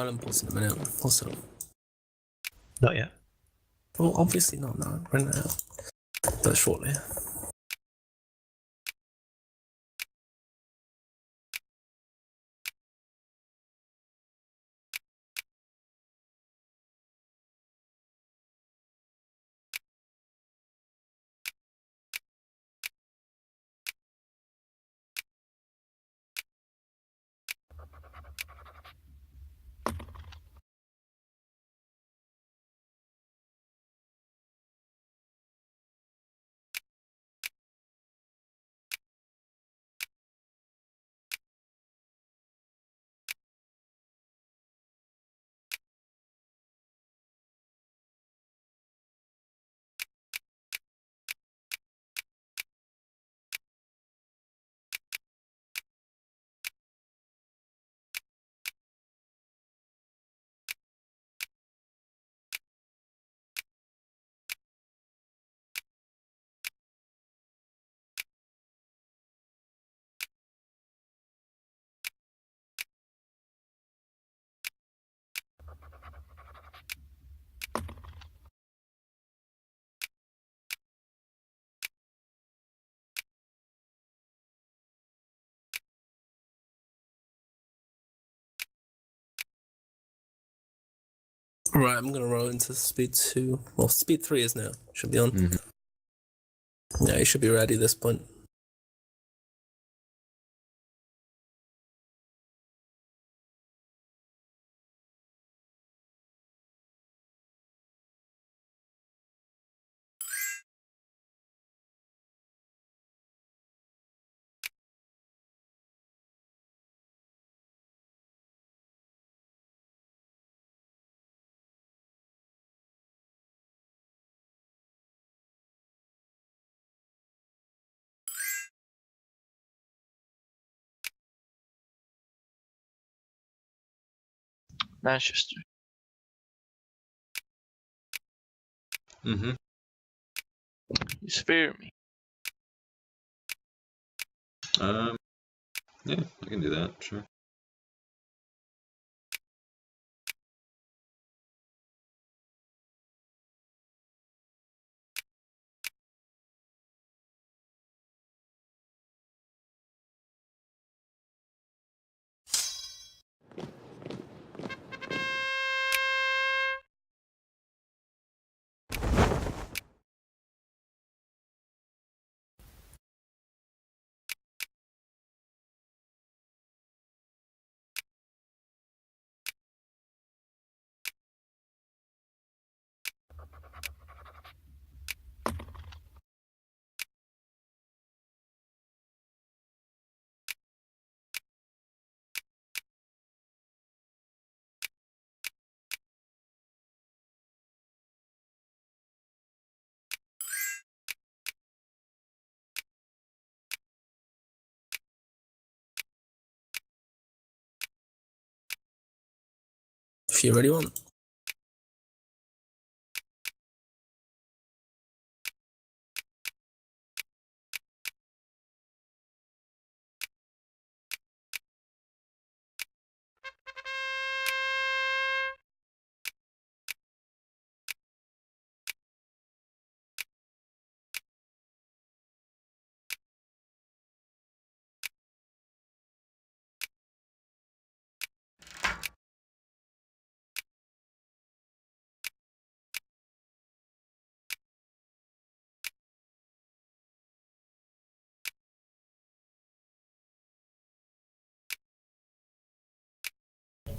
Island Pulse in a minute. Also, Not yet. well, obviously not now, right now, but shortly. Right, I'm gonna roll into speed 2. Well, speed 3 is now. Should be on. Yeah, you should be ready at this point. Manchester. Mm-hmm. You spare me. Yeah, I can do that, sure. If you really want.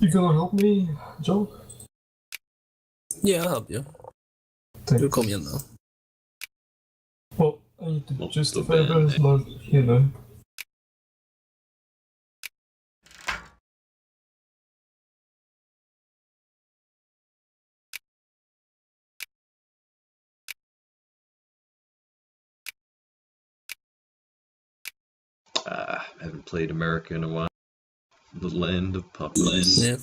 You gonna help me, Joe? Yeah, I'll help you. Thanks. You'll call me in though. Well, I need to Not justify so bad, this, but you know. I haven't played America in a while. The land of puppets. Yeah.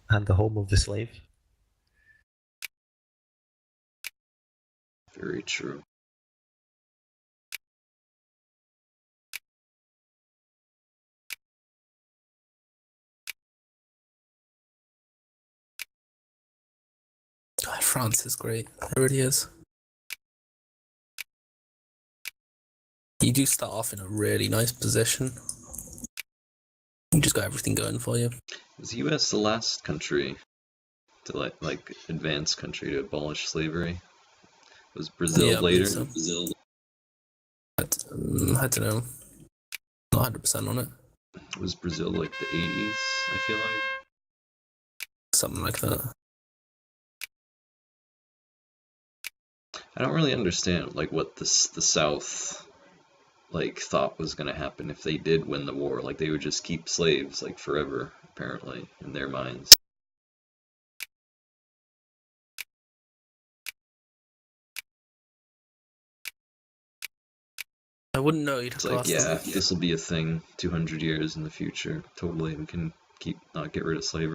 And the home of the slave. Very true. God, France is great. It really is. You do start off in a really nice position. You just got everything going for you. Was the U.S. the last country to like advanced country to abolish slavery? Was Brazil Yeah, I believe later? so. Brazil. I don't know. Not 100% on it. Was Brazil like the 80s? I feel like. Something like that. I don't really understand like what the South like thought was gonna happen if they did win the war. Like they would just keep slaves like forever, apparently, in their minds. I wouldn't know. You'd have It's to like, ask yeah, them. this will be a thing 200 years in the future. Totally, we can not get rid of slavery.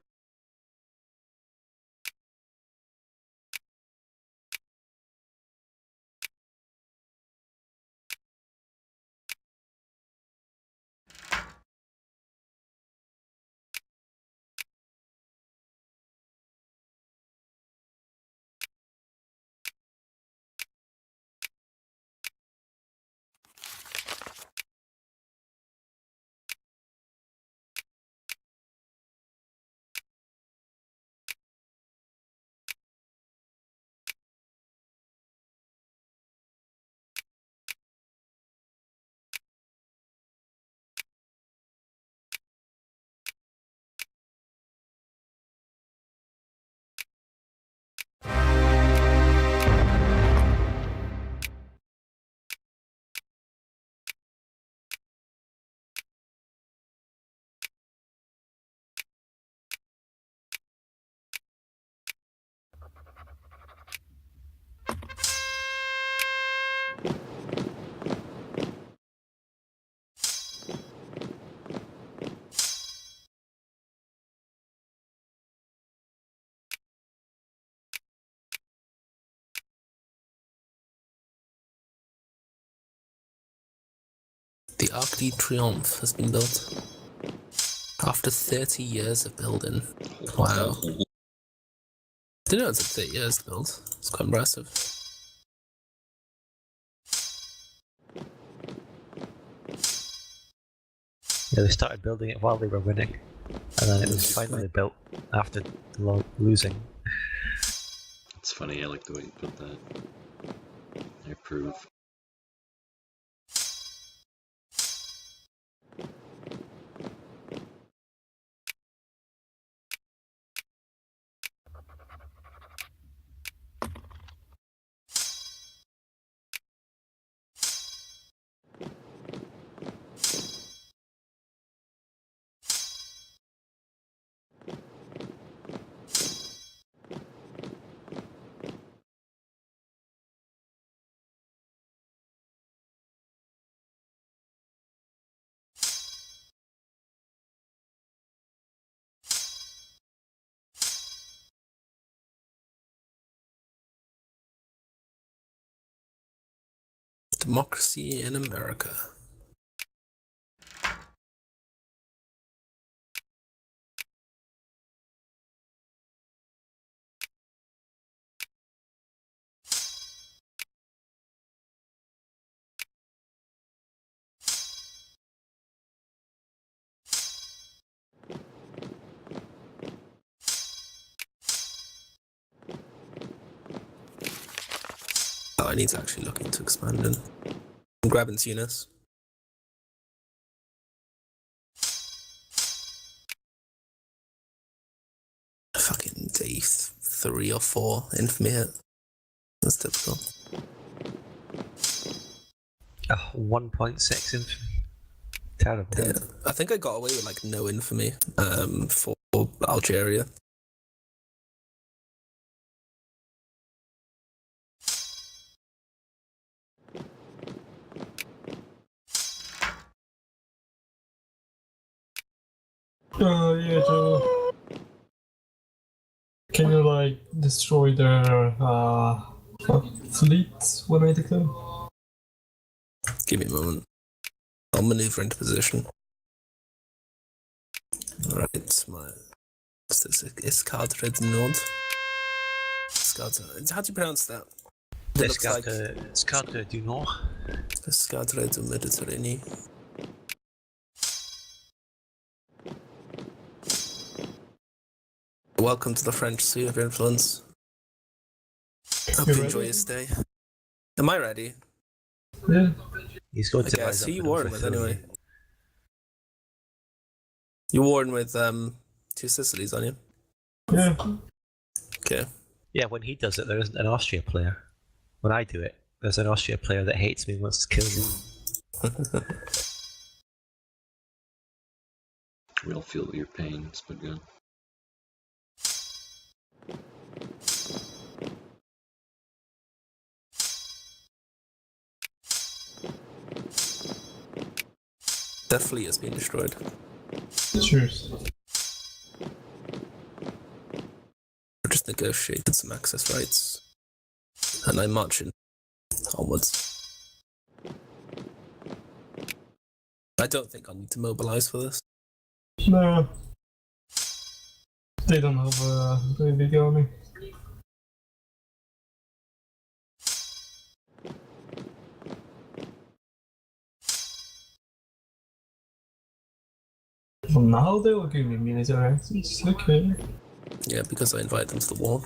The Arc de Triomphe has been built. After 30 years of building. Wow. Didn't know it took 30 years to build. It's quite impressive. Yeah, they started building it while they were winning, and then it was finally built after losing. It's funny, I like the way you put that. I approve. Democracy in America. Oh, I need to actually look into expanding. I'm grabbing Tunis. Fucking day 3 or 4 infamy hit. That's typical. 1.6 infamy. Terrible. Yeah, I think I got away with like no infamy for Algeria. Yeah, Joe. Can you like destroy their fleet when I declare? Give me a moment. I'll maneuver into position. Alright, what's this? Escadre du Nord. Escadre. How do you pronounce that? It looks like Escadre du Nord. Escadre du Méditerranée. Welcome to the French Sphere of Influence. Hope You you enjoy ready? your stay. Am I ready? Yeah. He's going I to guess. rise Who up you and warring with overthrow anyway? you. You're warring with Two Sicilies, aren't you? Yeah. Okay. Yeah, when he does it, there isn't an Austria player. When I do it, there's an Austria player that hates me and wants to kill me. We all feel your pain. It's been good. Their fleet has been destroyed. Cheers. We just negotiated some access rights. And I'm marching onwards. I don't think I'll need to mobilize for this. No. They don't have a very big army. Well, now they will give me military access. Okay. Yeah, because I invited them to the war.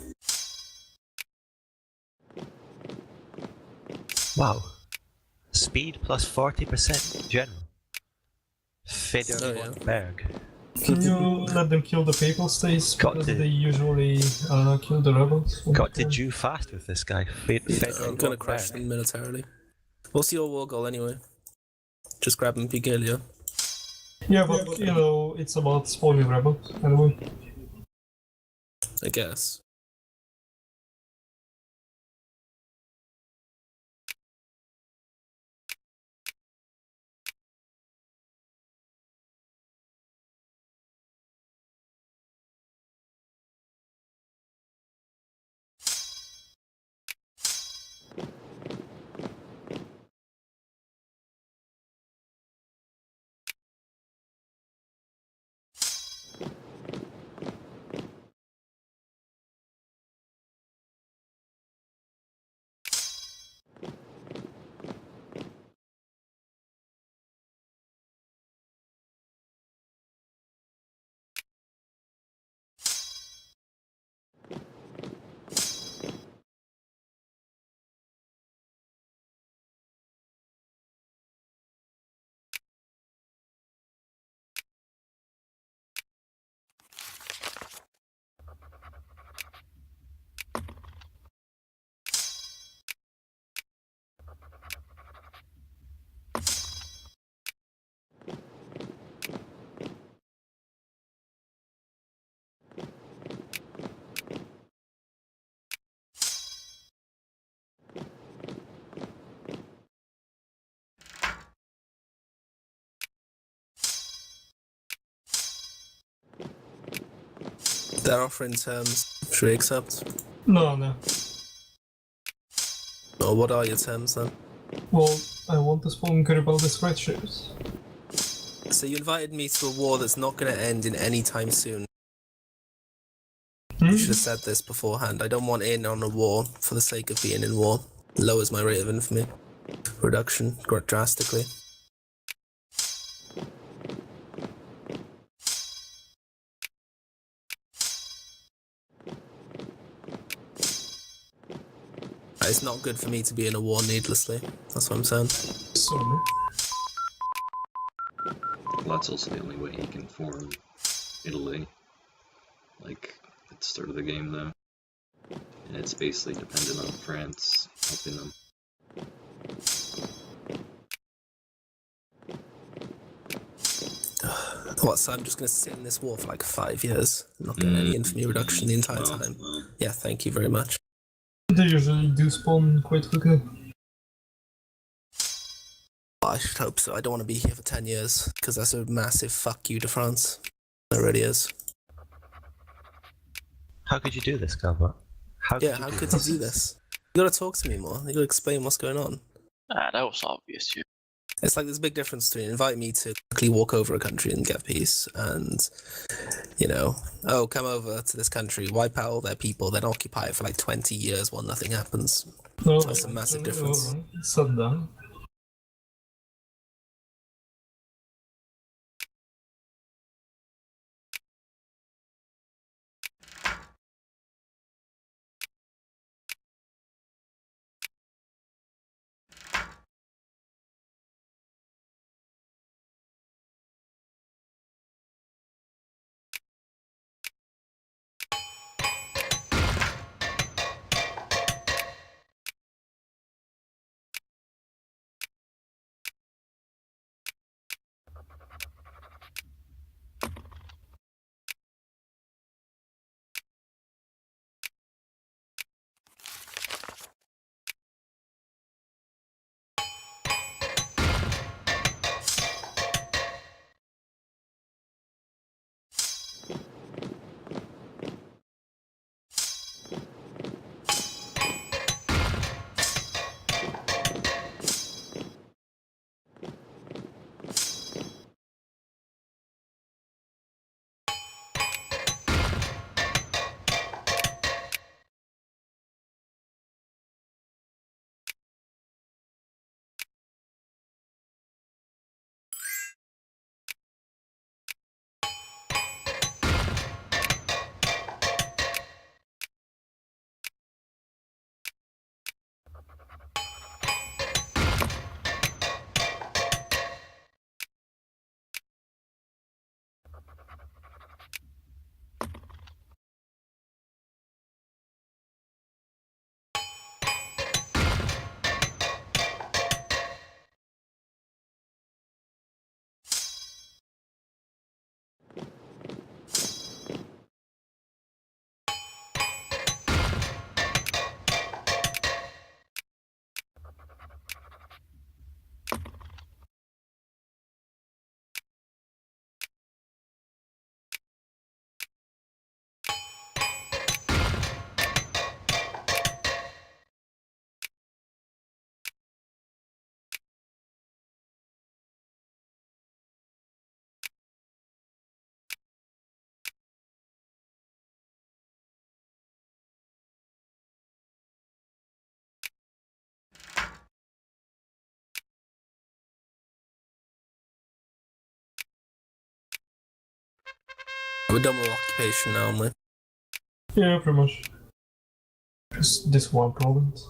Wow. Speed plus 40% general. Fedor Oh, yeah. von Berg. Can you let them kill the papal states? Got Because to. they usually kill the rebels. when Got they to can. Jew fast with this guy. Yeah, Fedor I'm gonna von crush Berg. them militarily. What's your war goal anyway? Just grab Pigalia. Yeah, but you know, it's about spawning rebels anyway. I guess. They're offering terms. Should we accept? No. Or what are your terms then? Well, I want to spawn Garibaldi's red ships. So you invited me to a war that's not going to end in any time soon. Hmm? You should have said this beforehand. I don't want in on a war for the sake of being in war. Lowers my rate of infamy. Reduction drastically. It's not good for me to be in a war needlessly. That's what I'm saying. Sorry. Well, that's also the only way he can form Italy. Like, at the start of the game, though. And it's basically dependent on France helping them. What, so I'm just going to sit in this war for like 5 years? Not getting any infamy reduction the entire time? Yeah, thank you very much. They usually do spawn quite quickly. I should hope so. I don't want to be here for 10 years, because that's a massive fuck you to France. It really is. How could you do this, Gilbert? How Yeah, how could you do this? You gotta talk to me more. You gotta explain what's going on. Ah, that was obvious, too. It's like there's a big difference between invite me to quickly walk over a country and get peace, and oh, come over to this country, wipe out all their people, then occupy it for like 20 years while nothing happens. No, That's a massive difference. Alright, Saddam. We're done with occupation now, aren't we? Yeah, pretty much. Just this one province.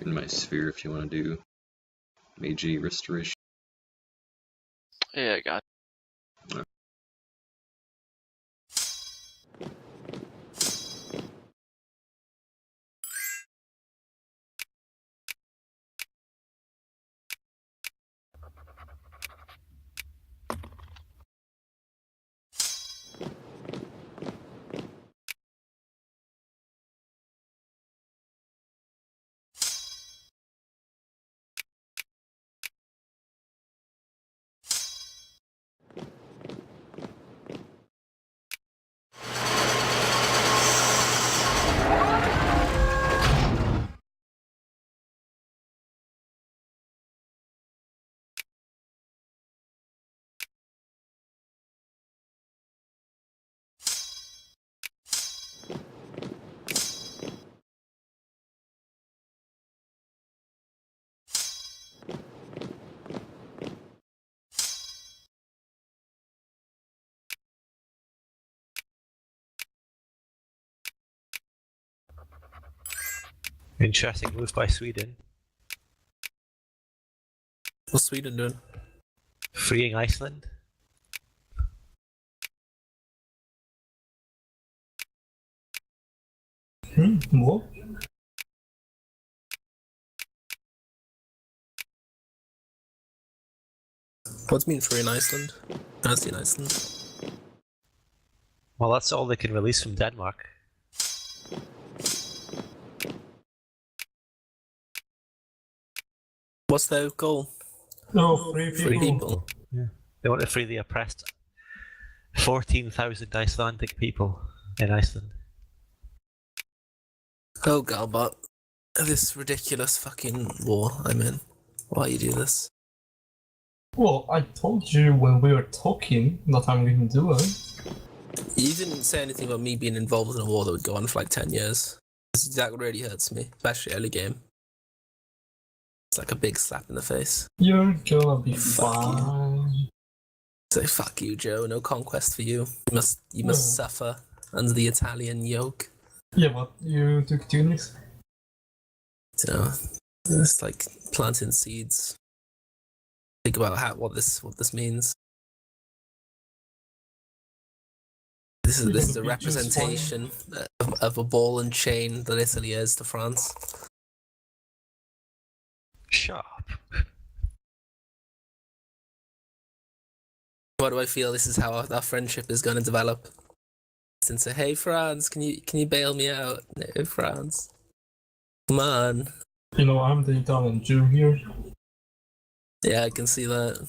in my sphere if you want to do Meiji Restoration. Yeah, I got Interesting move by Sweden, What's Sweden doing? freeing Iceland. What? What's mean free in Iceland? That's in Iceland. Well, that's all they can release from Denmark. What's their goal? No, free people. Free people. Yeah. They want to free the oppressed 14,000 Icelandic people in Iceland. Oh god, but this ridiculous fucking war I'm in. Why you do this? Well, I told you when we were talking that I'm going to do it. You didn't say anything about me being involved in a war that would go on for like 10 years. That really hurts me, especially early game. It's like a big slap in the face. You're gonna be Fuck you. fine. So fuck you, Joe. No conquest for you. You must suffer under the Italian yoke. Yeah, but you took Tunis. You know, it's like planting seeds. Think about what this means. This is a representation of a ball and chain that Italy is to France. Shut up. Why do I feel this is how our friendship is going to develop? And say, hey France, can you bail me out? No, France, come on. You know, I'm the Italian Jew here. Yeah, I can see that.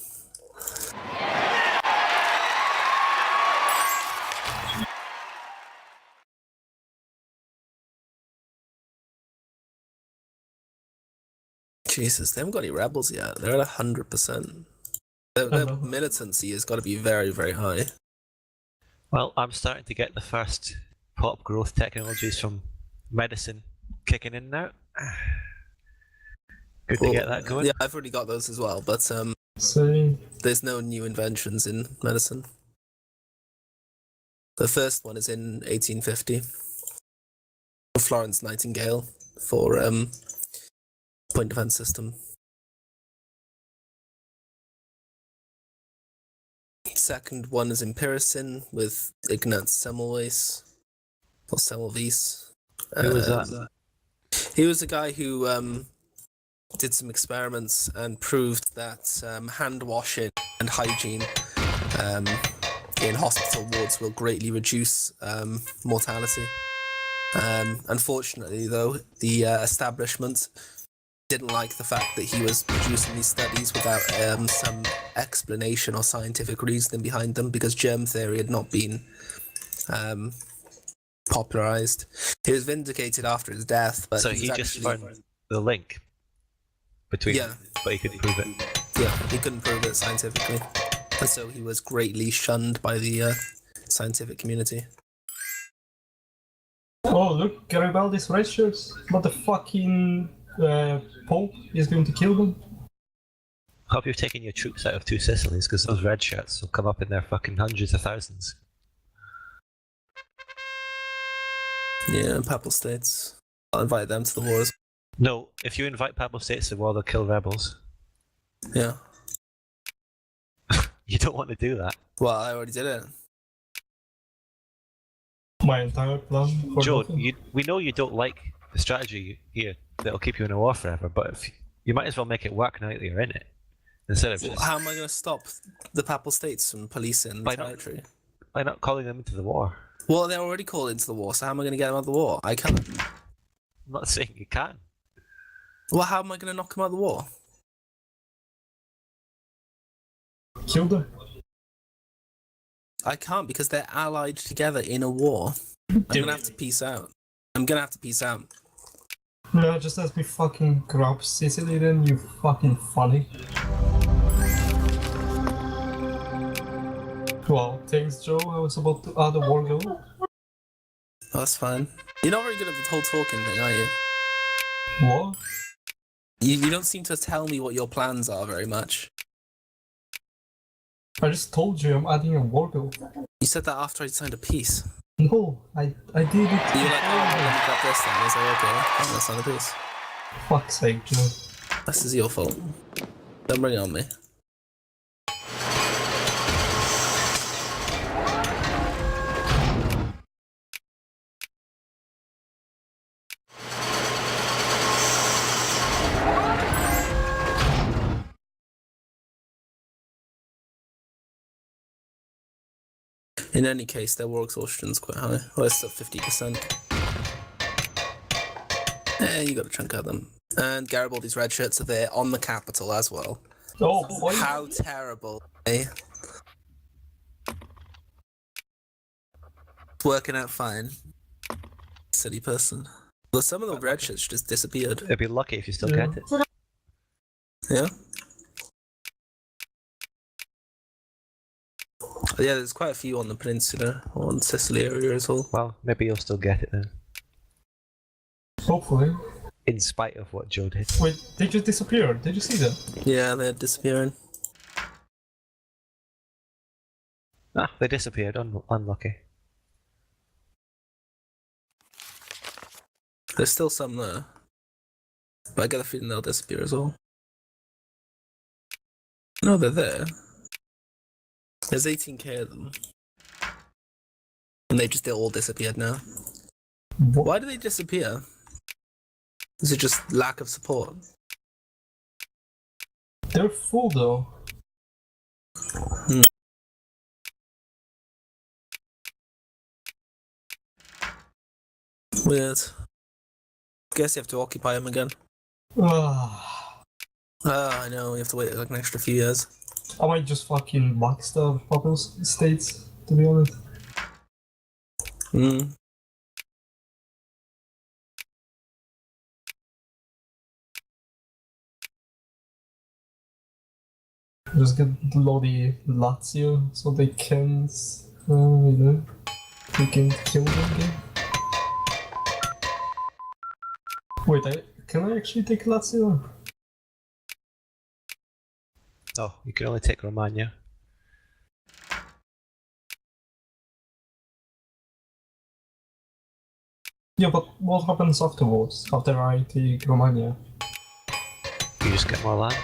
Jesus, they haven't got any rebels yet. They're at 100%. Their militancy has got to be very, very high. Well, I'm starting to get the first pop growth technologies from medicine kicking in now. Good to get that going. Yeah, I've already got those as well, but Same. there's no new inventions in medicine. The first one is in 1850. Florence Nightingale for point defense system. Second one is in Pyrzyn with Ignaz Semmelweis or Semmelweis. Who was that? He was a guy who did some experiments and proved that hand washing and hygiene in hospital wards will greatly reduce mortality. Unfortunately, though, the establishment didn't like the fact that he was producing these studies without some explanation or scientific reasoning behind them, because germ theory had not been popularized. He was vindicated after his death, but So he just found the link between them, but he couldn't prove it. Yeah, he couldn't prove it scientifically, and so he was greatly shunned by the scientific community. Oh, look, Garibaldi's red shirts. But the fucking Pope is going to kill them. Hope you've taken your troops out of two Sicilies, because those red shirts will come up in their fucking hundreds of thousands. Yeah, Papal States. I'll invite them to the wars. No, if you invite Papal States to war, they'll kill rebels. Yeah. You don't want to do that. Well, I already did it. My entire plan for Joe, nothing. we know you don't like the strategy here that'll keep you in a war forever, but if you might as well make it work now that you're in it. Instead of Well, just how am I going to stop the Papal States from policing the By not- territory? by not calling them into the war. Well, they're already called into the war, so how am I going to get them out of the war? I can't. I'm not saying you can. Well, how am I going to knock them out of the war? Kill them. I can't because they're allied together in a war. I'm going to have to peace out. No, just let me fucking grab Sicily then, you fucking funny. Well, thanks Joe, I was about to add a war goal. Oh, that's fine. You're not very good at the whole talking thing, are you? What? You don't seem to tell me what your plans are very much. I just told you I'm adding a war goal. You said that after I signed a peace. No, I did it. You were like, oh, well, you got this then. I was like, okay, let's sign a peace. Fuck's sake, Joe. This is your fault. Don't bring it on me. In any case, their war exhaustion is quite high. Well, it's still 50%. You got a chunk out of them. And Garibaldi's red shirts are there on the capital as well. Oh, boy. How terrible, eh? It's working out fine. Silly person. Well, some of the red shirts just disappeared. It'd be lucky if you still Yeah. get it. Yeah? Yeah, there's quite a few on the peninsula, on Sicily area as well. Well, maybe you'll still get it then. Hopefully. In spite of what Joe did. Wait, they just disappeared. Did you see them? Yeah, they're disappearing. Ah, they disappeared. Unlucky. There's still some there. But I get a feeling they'll disappear as well. No, they're there. There's 18k of them. And they just all disappeared now. What? Why do they disappear? Is it just lack of support? They're full though. Weird. Guess you have to occupy them again. Ah, I know, you have to wait like an extra few years. I might just fucking backstab Papal States, to be honest. Hmm. Just get bloody Lazio so they can, you know, they can kill them again. Wait, can I actually take Lazio? Oh, you can only take Romagna. Yeah, but what happens afterwards, after I take Romagna? You just get more land.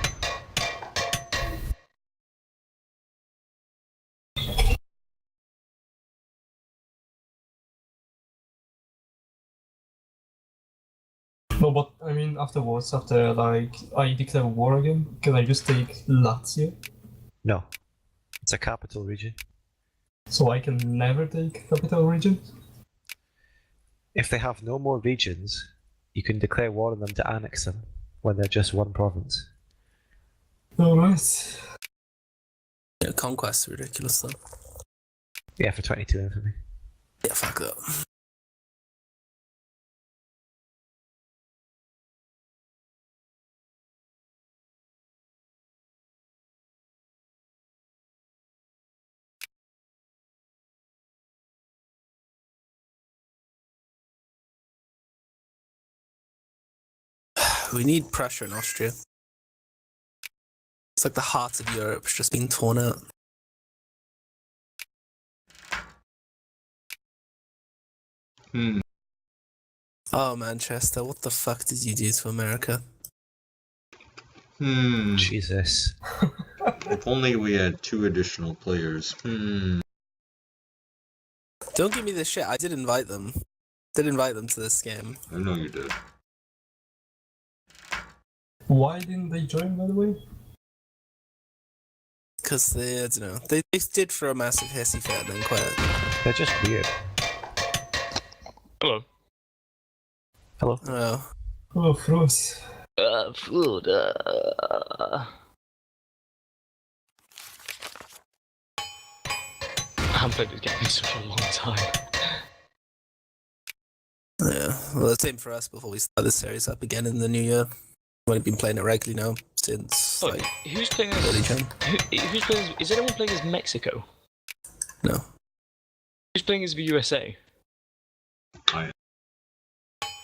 No, but I mean afterwards, after like I declare war again, can I just take Lazio? No. It's a capital region. So I can never take capital region? If they have no more regions, you can declare war on them to annex them when they're just one province. Alright. Yeah, conquest's ridiculous though. Yeah, for 22 infamy. Yeah, fuck that. We need pressure in Austria. It's like the heart of Europe's just been torn out. Oh, Manchester, what the fuck did you do to America? Jesus. If only we had 2 additional players. Don't give me this shit. I did invite them. Did invite them to this game. I know you did. Why didn't they join, by the way? Because they, I don't know, they did throw a massive hissy fit and then quit. They're just weird. Hello. Hello. Oh. Oh, Frost. Food. I haven't played this game in such a long time. Yeah, well, the same for us before we start this series up again in the new year. We've only been playing it regularly now since, Oh, like, who's playing early as? Jan. Who's playing? Is anyone playing as Mexico? No. Who's playing as the USA? I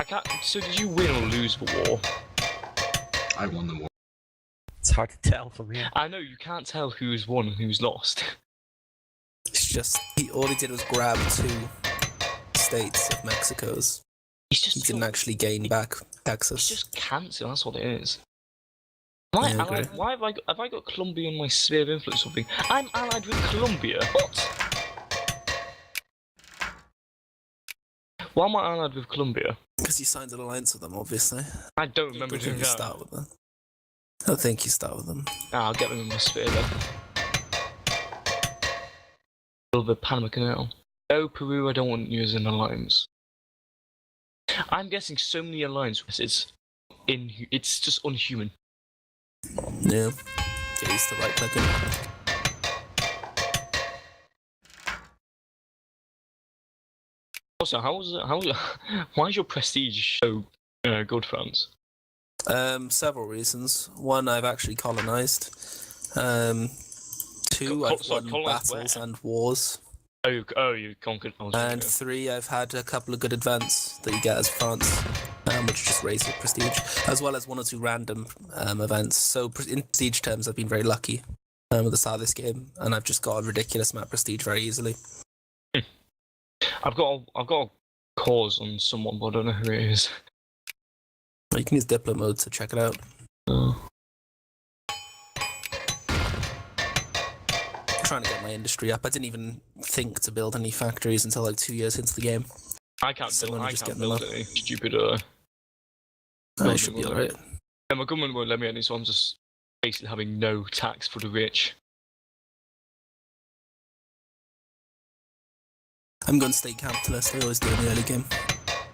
can't. So did you win or lose the war? won the war. It's hard to tell from here. I know you can't tell who's won and who's lost. It's just, all he did was grab 2 states of Mexico's. He's just. He didn't actually gain back It's Texas. just cancer. That's what it is. Why have I got Colombia in my sphere of influence or something? I'm allied with Colombia. What? Why am I allied with Colombia? Because you signed an alliance with them, obviously. I don't I remember don't doing think you that. start with them. I don't think you start with them. I'll get them in my sphere then. Build the Panama Canal. Oh, Peru, I don't want you as an alliance. I'm guessing so many alliances. It's just unhuman. Yeah. Get used to right clicking. Also, why is your prestige so good, France? Several reasons. One, I've actually colonized. 2, I've won colonized battles where? and wars. Oh, you conquered. And 3, I've had a couple of good events that you get as France, which just raise your prestige, as well as 1 or 2 random events. So in prestige terms, I've been very lucky at the start of this game, and I've just got a ridiculous amount of prestige very easily. I've got a cause on someone, but I don't know who it is. You can use Diplo mode to check it out. I'm trying to get my industry up. I didn't even think to build any factories until like 2 years into the game. I can't So build. let me I just can't get them build up. any stupid. I should be alright. Yeah, my government won't let me any, so I'm just basically having no tax for the rich. I'm going state capitalist. I always do in the early game.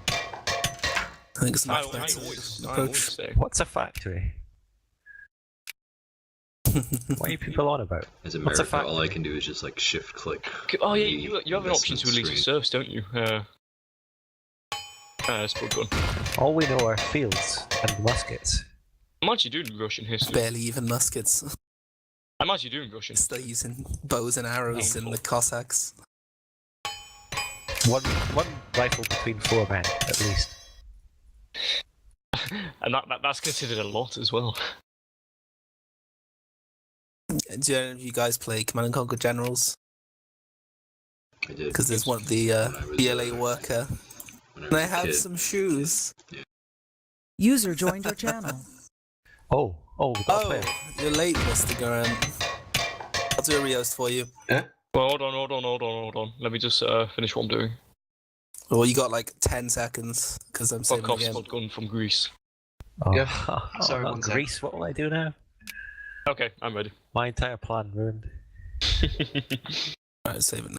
I think it's a much I better always approach. say. What's a factory? What are you people on about? As What's a America, all I factory? can do is just like shift click. Oh on yeah, the you have an option to investment release the screen. serfs, don't you? Sport gun. All we know are fields and muskets. I'm actually doing Russian history. Barely even muskets. I'm actually doing Russian. Still using bows and arrows in the Cossacks. One rifle between 4 men, at least. And that's considered a lot as well. Do any of you guys play Command and Conquer Generals? I did. Because there's one of the when I was, BLA worker. when And I was a have kid. some shoes. User joined your channel. Oh, we got a Oh, player. you're late, Mr. Garant. I'll do a rehost for you. Well, hold on. Let me just finish what I'm doing. Well, you got like 10 seconds, because I'm saving the Fuck off, game. spot gun from Greece. Oh. Yeah. Oh, Sorry, not 1 sec. Greece, what will I do now? Okay, I'm ready. My entire plan ruined. Alright, save it now.